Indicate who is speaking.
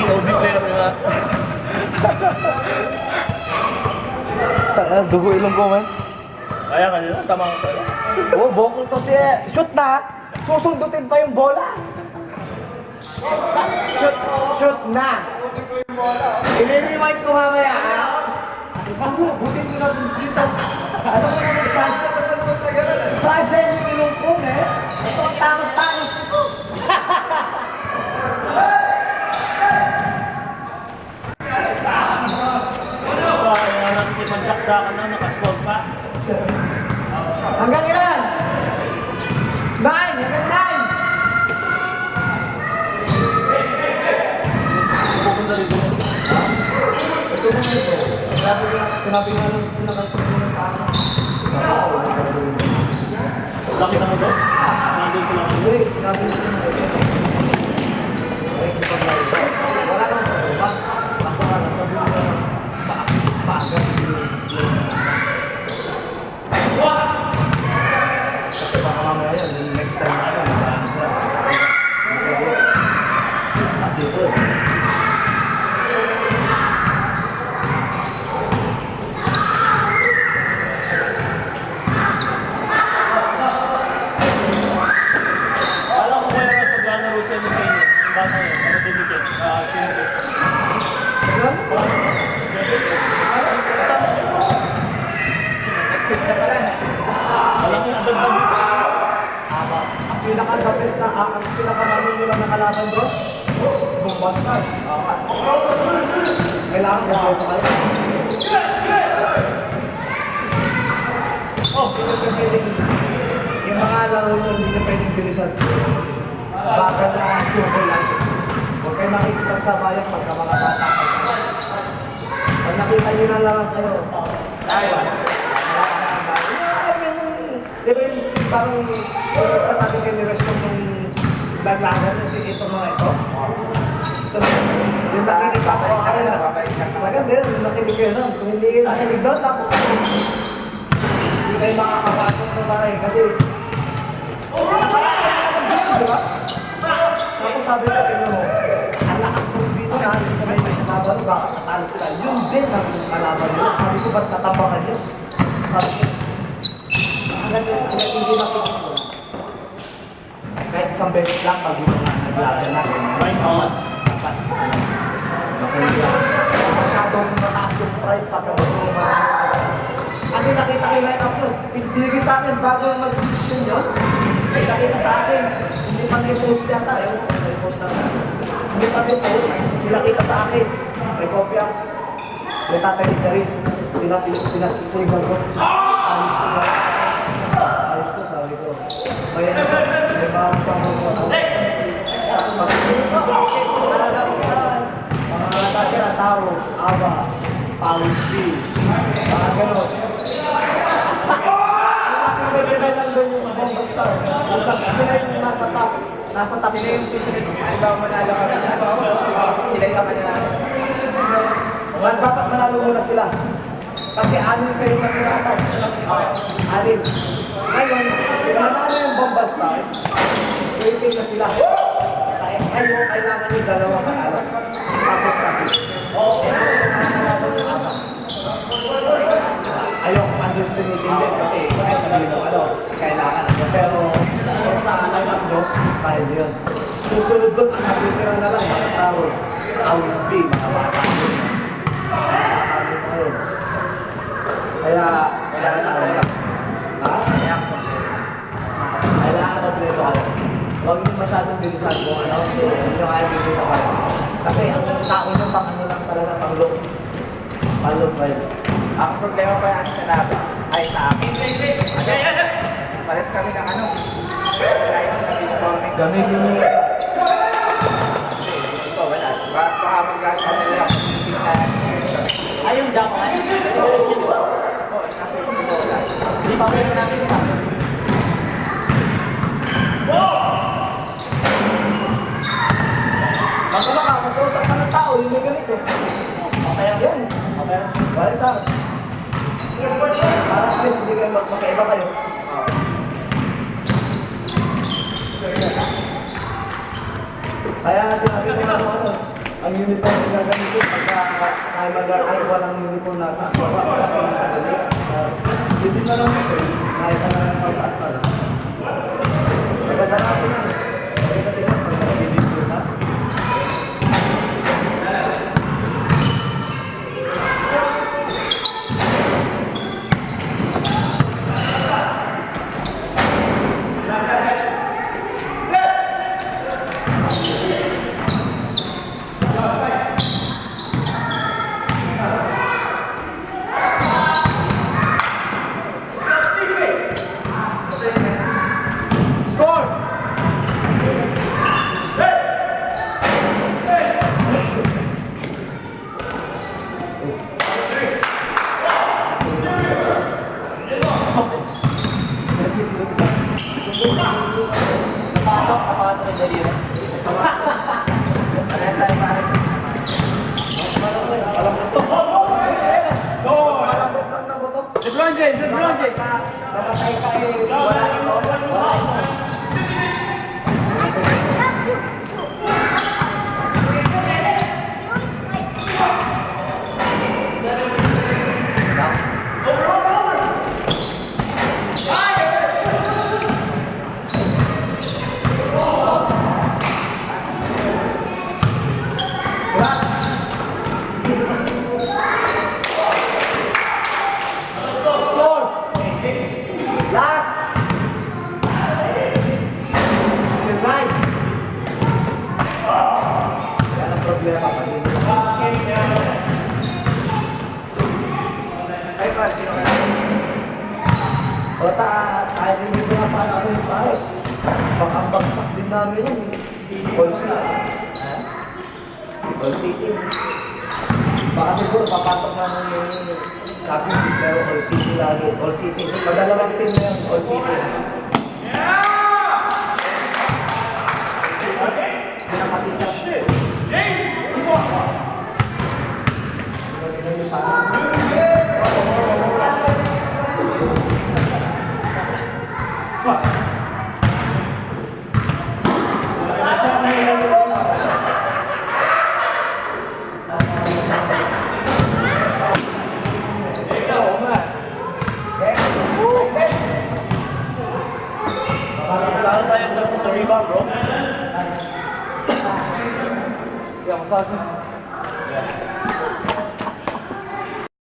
Speaker 1: COD player nga.
Speaker 2: Dugo ilong ko, man.
Speaker 1: Kaya kanina, tama ko sa'yo.
Speaker 2: Oo, bokol to siya. Shoot na. Susundutin pa yung bola. Shoot na. I-rewind ko mamaya, ha? Ako, butin ko na sundutin. Ano ko naman pa? Fragile yung ilong ko, eh. Ito ang tangos-tangos nito.
Speaker 1: Kaya nakikipagdakdakan na, nakaswag pa.
Speaker 2: Hanggang ilan? 9! Hanggang 9!
Speaker 1: Pupunta rin doon.
Speaker 2: Ito na ito. Sinabi nga lang nakatulong sa akin.
Speaker 1: Nakita mo doon? Nandun sila ka.
Speaker 2: Hindi, sinabi ko na ito. Wala nang problema. Ako nga, nasabi ko na paagas kasi baka mamaya yun, yung next time na ano, magaan siya. At ito.
Speaker 1: Alam ko kaya paglalaro sa inyo sa inyo. Bata yun, ano dumikit? Sinipit. Alam mo, dagdag.
Speaker 2: Ang pinaka-the best na, ang pinaka-manon nyo lang nakalaban bro, bumbas na. Kailangan gagawin pa kayo. Oh, hindi ka pwedeng, yung mga laro nyo, hindi ka pwedeng bilisan. Baka na suko lang. Huwag kayo makikipagsabayan pagka mga bata. Pag nakita nyo na lang kayo, tayo. Di ba yung parang sa natin kayo ni-restore ng laglagan itong mga ito? Yung nakinig ako, maganda yun, yung nakinig kayo nun. Kung hindi kayo nakinig doon, tapos hindi kayo makakapasok na parang kasi di ba? Tapos sabi ko, tingnan mo, ang lakas mong dito na, yung sa may nagkakaban, baka katalo sila. Yun din ang kalaban nyo. Sabi ko, ba't natapakan nyo? Sabi ko, hanggang hindi nakikita ko. Kahit isang beses lang, pag yung mga naglagan na, right on. Dapat, masyadong mataas yung pride pagkabato mo kasi nakita ko yung line-up yun. Pinigil sa akin bago yung mag-decision yun. May nakita sa akin, hindi pa na-post yata. May post na sa hindi pa na-post, pinakita sa akin. May kopya. May tatay ni Charis. Pinatitigan ko. Ayos ko ba? Ayos ko, sabi ko. May mga pangalawa ko. Mga natagyan, taro, aba, pawis B. Mga ganon. May pinailan doon yung Bomba Stars. Sila yung nasa top. Sila yung susunod. Diba manalo kami na? Sila yung manalo. Dapat manalo muna sila. Kasi anin kayo natirapan. Anin. Ngayon, manalo yung Bomba Stars. Waiting na sila. Ngayon, kailangan yung dalawa manalo. Tapos natin. Ayoko underestimating din kasi kahit sabihin mo ano, kailangan ako. Pero kung saan alam nyo, kaya nyo yun. Susunod doon, ang natitira na lang, mga tao, awis din, mga bata yun. Kaya, kailangan ako lang. Ha? Kailangan kompleto ako. Huwag nyo masyadong bilisan kung ano, hindi nyo kaya bilisan ako. Kasi ang tao nyo, pang ano lang talaga, panglong. Panglong ba yun?
Speaker 3: Ang problema pa yung sinabi ay sa akin. Pares kami ng ano.
Speaker 2: Gamitin nyo yung
Speaker 3: Ito, wala. Baka mag-gas kami nila.
Speaker 1: Ayun, dapat.
Speaker 3: Oo, nasa ito ko wala.
Speaker 1: Hindi pa meron namin isa.
Speaker 2: masama ka, mag-usap ka ng tao, yung may ganito.
Speaker 1: Okay lang.
Speaker 2: Yan.
Speaker 1: Okay lang.
Speaker 2: Balik tayo. Para at least hindi kayo magkaiba kayo. Kaya sinabi ko ano, ang uniform na gagamitin pagka tayo mag-ay walang uniform natin. So, wala sa isa gali. Hindi na lang kasi, nakita na lang pagtaas na lang. Maganda natin yan. Maganda din lang pag nag-video na.
Speaker 3: Napasok yung daliri. Parehas tayo pare.
Speaker 2: Malambot lang na buto.
Speaker 1: LeBron James, LeBron James.
Speaker 2: Namatay ka eh, wala ito. Wala ito. Last! You're right! Yan ang problema pa rin.
Speaker 3: Ay, pare, sino ka?
Speaker 2: O kahit hindi ko na paano ano yung pare. Baka bagsak din namin yan. All City. All City. Baka siguro papasok namin yung Captain pero All City lagi. All City. Padalawang team na yan. All City. Pinapatitas. Tingnan niyo sana.
Speaker 1: Kailangan tayo sa rebound, bro.
Speaker 3: Hindi ako sa akin.